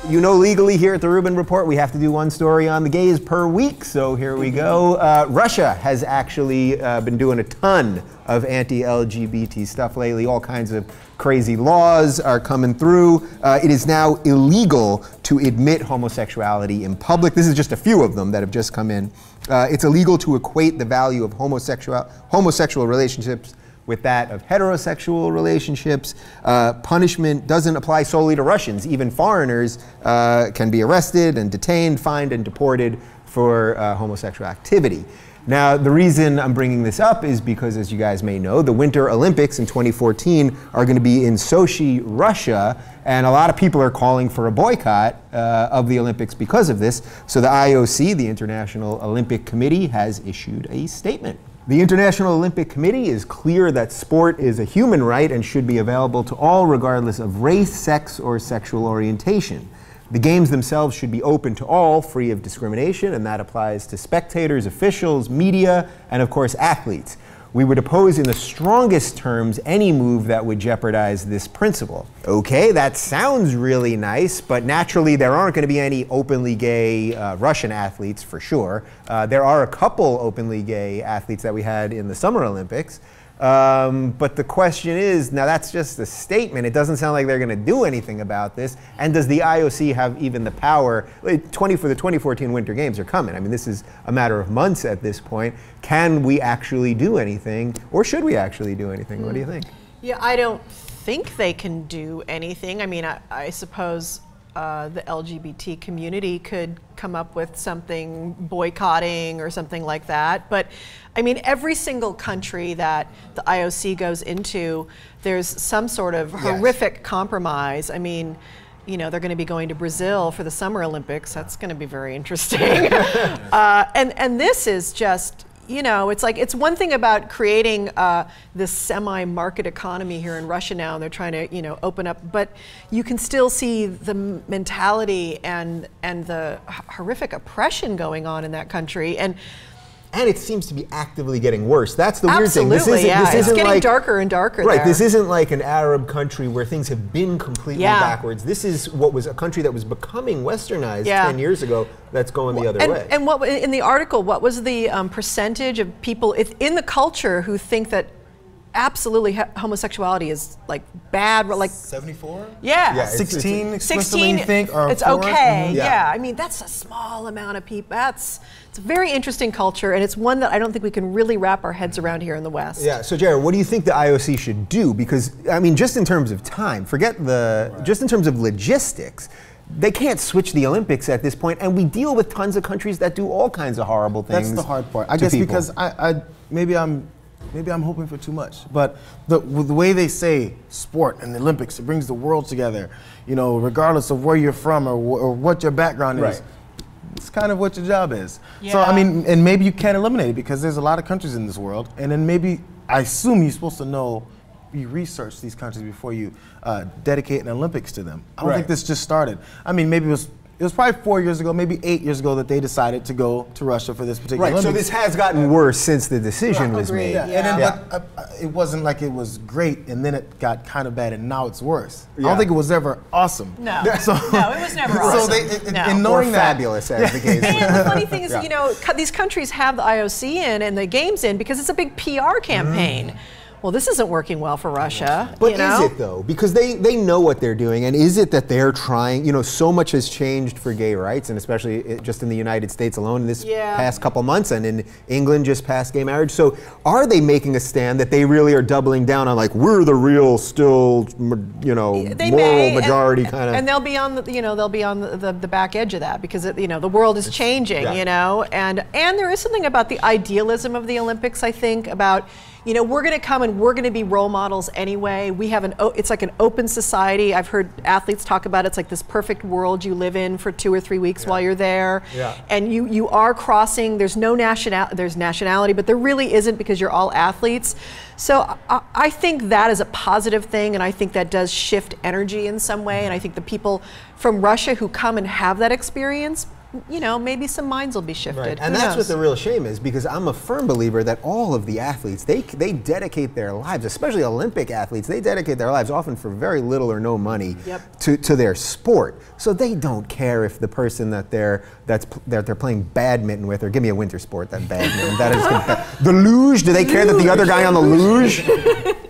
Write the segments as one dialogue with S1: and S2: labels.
S1: You know, legally here at the Rubin Report, we have to do one story on the gays per week, so here we go. Russia has actually been doing a ton of anti-LGBT stuff lately. All kinds of crazy laws are coming through. It is now illegal to admit homosexuality in public. This is just a few of them that have just come in. It's illegal to equate the value of homosexual relationships with that of heterosexual relationships. Punishment doesn't apply solely to Russians. Even foreigners can be arrested and detained, fined, and deported for homosexual activity. Now, the reason I'm bringing this up is because, as you guys may know, the Winter Olympics in 2014 are going to be in Sochi, Russia, and a lot of people are calling for a boycott of the Olympics because of this. So the IOC, the International Olympic Committee, has issued a statement. The International Olympic Committee is clear that sport is a human right and should be available to all regardless of race, sex, or sexual orientation. The games themselves should be open to all, free of discrimination, and that applies to spectators, officials, media, and of course athletes. We would oppose in the strongest terms any move that would jeopardize this principle. Okay, that sounds really nice, but naturally there aren't going to be any openly gay Russian athletes for sure. There are a couple openly gay athletes that we had in the Summer Olympics. But the question is, now that's just a statement. It doesn't sound like they're going to do anything about this. And does the IOC have even the power? For the 2014 Winter Games are coming. I mean, this is a matter of months at this point. Can we actually do anything? Or should we actually do anything? What do you think?
S2: Yeah, I don't think they can do anything. I mean, I suppose the LGBT community could come up with something boycotting or something like that. But I mean, every single country that the IOC goes into, there's some sort of horrific compromise. I mean, you know, they're going to be going to Brazil for the Summer Olympics. That's going to be very interesting. And this is just, you know, it's like, it's one thing about creating this semi-market economy here in Russia now, and they're trying to, you know, open up, but you can still see the mentality and the horrific oppression going on in that country. And
S1: it seems to be actively getting worse. That's the weird thing.
S2: Absolutely, yeah. It's getting darker and darker
S1: Right,
S2: there.
S1: this isn't like an Arab country where things have been completely backwards. This is what was a country that was becoming westernized 10 years ago that's going the other way.
S2: And what in the article, what was the percentage of people in the culture who think that absolutely homosexuality is like bad, like
S3: 74?
S2: Yeah.
S3: 16 explicitly, you think, or
S2: it's
S3: 4?
S2: okay. Yeah, I mean, that's a small amount of people. It's a very interesting culture, and it's one that I don't think we can really wrap our heads around here in the West.
S1: Yeah, so Jayar, what do you think the IOC should do? Because, I mean, just in terms of time, forget just in terms of logistics, they can't switch the Olympics at this point, and we deal with tons of countries that do all kinds of horrible things.
S3: That's the hard part. I guess people. Because maybe I'm hoping for too much, but the way they say sport and the Olympics, it brings the world together, you know, regardless of where you're from or what your background is. It's kind of what your job is. Yeah. So, I mean, and maybe you can't eliminate it because there's a lot of countries in this world, and then maybe, I assume you're supposed to know, you research these countries before you dedicate an Olympics to them. I don't think this just started. I mean, maybe it was probably 4 years ago, maybe 8 years ago that they decided to go to Russia for this particular Olympics.
S1: So this has gotten worse since the decision was made.
S3: Yeah. And then, it wasn't like it was great and then it got kind of bad and now it's worse. I don't think it was ever awesome.
S2: No, no, it was never awesome.
S1: In knowing that, fabulous as the case.
S2: And the funny thing is, you know, these countries have the IOC in and the games in because it's a big PR campaign. Well, this isn't working well for Russia.
S1: But is it though? Because they know what they're doing, and is it that they're trying, you know, so much has changed for gay rights, and especially just in the United States alone in this past couple months, and in England just passed gay marriage. So are they making a stand that they really are doubling down on, like, we're the real, still, you know, moral majority kind of?
S2: And they'll be on the, you know, they'll be on the back edge of that because, you know, the world is changing, you know, and there is something about the idealism of the Olympics, I think, about, you know, we're going to come and we're going to be role models anyway. We have it's like an open society. I've heard athletes talk about it. It's like this perfect world you live in for 2 or 3 weeks while you're there. And you are crossing, there's no nationality, but there really isn't because you're all athletes. So I think that is a positive thing, and I think that does shift energy in some way, and I think the people from Russia who come and have that experience you know, maybe some minds will be shifted.
S1: Right. And
S2: Who
S1: that's
S2: knows?
S1: what the real shame is, because I'm a firm believer that all of the athletes, they dedicate their lives, especially Olympic athletes, they dedicate their lives often for very little or no money to their sport. So they don't care if the person that they're playing badminton with, or give me a winter sport, that badminton, that is the luge, do they care that the other guy on the luge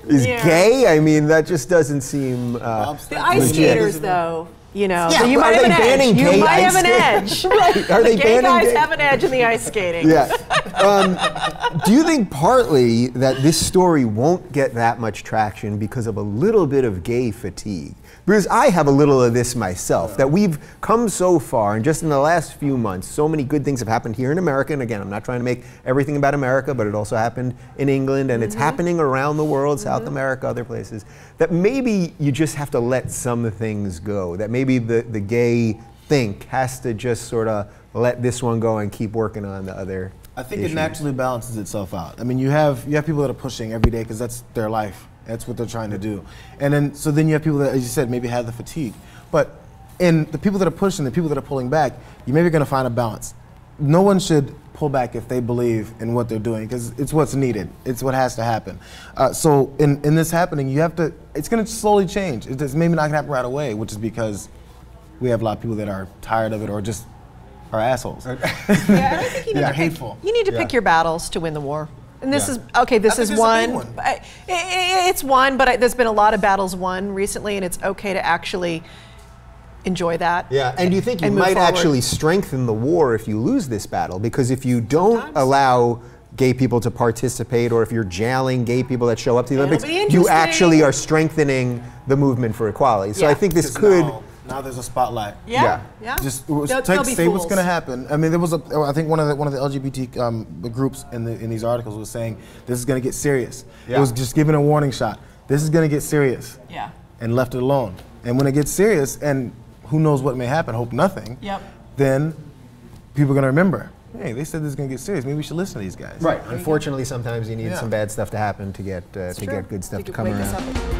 S1: is gay? I mean, that just doesn't seem
S2: the ice skaters, though. You know,
S1: yeah,
S2: so you might have an edge. You might have an edge.
S1: Right. Are they
S2: gay guys
S1: gay?
S2: have an edge in the ice skating.
S1: Yeah. Do you think partly that this story won't get that much traction because of a little bit of gay fatigue? Because I have a little of this myself, that we've come so far, and just in the last few months, so many good things have happened here in America. And again, I'm not trying to make everything about America, but it also happened in England, and it's happening around the world, South America, other places, that maybe you just have to let some things go, that maybe the gay think has to just sort of let this one go and keep working on the other
S3: I think
S1: issues.
S3: it naturally balances itself out. I mean, you have people that are pushing every day because that's their life. That's what they're trying to do. And then you have people that, as you said, maybe have the fatigue. But in the people that are pushing, the people that are pulling back, you're maybe going to find a balance. No one should pull back if they believe in what they're doing, because it's what's needed. It's what has to happen. So in this happening, it's going to slowly change. It's maybe not going to happen right away, which is because we have a lot of people that are tired of it or just are assholes.
S2: Yeah, I think you need
S3: Yeah,
S2: to
S3: hateful.
S2: You need to pick your battles to win the war. And this is, okay, this is
S3: it's a big
S2: one.
S3: one.
S2: It's one, but there's been a lot of battles won recently, and it's okay to actually enjoy that.
S1: Yeah, and do you think you
S2: move
S1: might
S2: forward.
S1: actually strengthen the war if you lose this battle? Because if you don't allow gay people to participate, or if you're jailing gay people that show up to the Olympics,
S2: be
S1: you
S2: interesting.
S1: actually are strengthening the movement for equality. So
S2: Yeah.
S1: I think this
S3: 'Cause
S1: could...
S3: now there's a spotlight.
S2: Yeah.
S3: Just
S2: They'll be
S3: say what's
S2: fools.
S3: going to happen. I mean, there was I think one of the LGBT groups in these articles was saying this is going to get serious.
S1: Yeah.
S3: It was just giving a warning shot. This is going to get serious.
S2: Yeah.
S3: And left it alone. And when it gets serious, and who knows what may happen, hope nothing.
S2: Yep.
S3: Then people are going to remember. Hey, they said this is going to get serious. Maybe we should listen to these guys.
S1: Right. Unfortunately, sometimes you need
S3: Yeah.
S1: some bad stuff to happen to get
S2: True.
S1: good stuff to
S2: You
S1: come
S2: wake us
S1: around.
S2: up.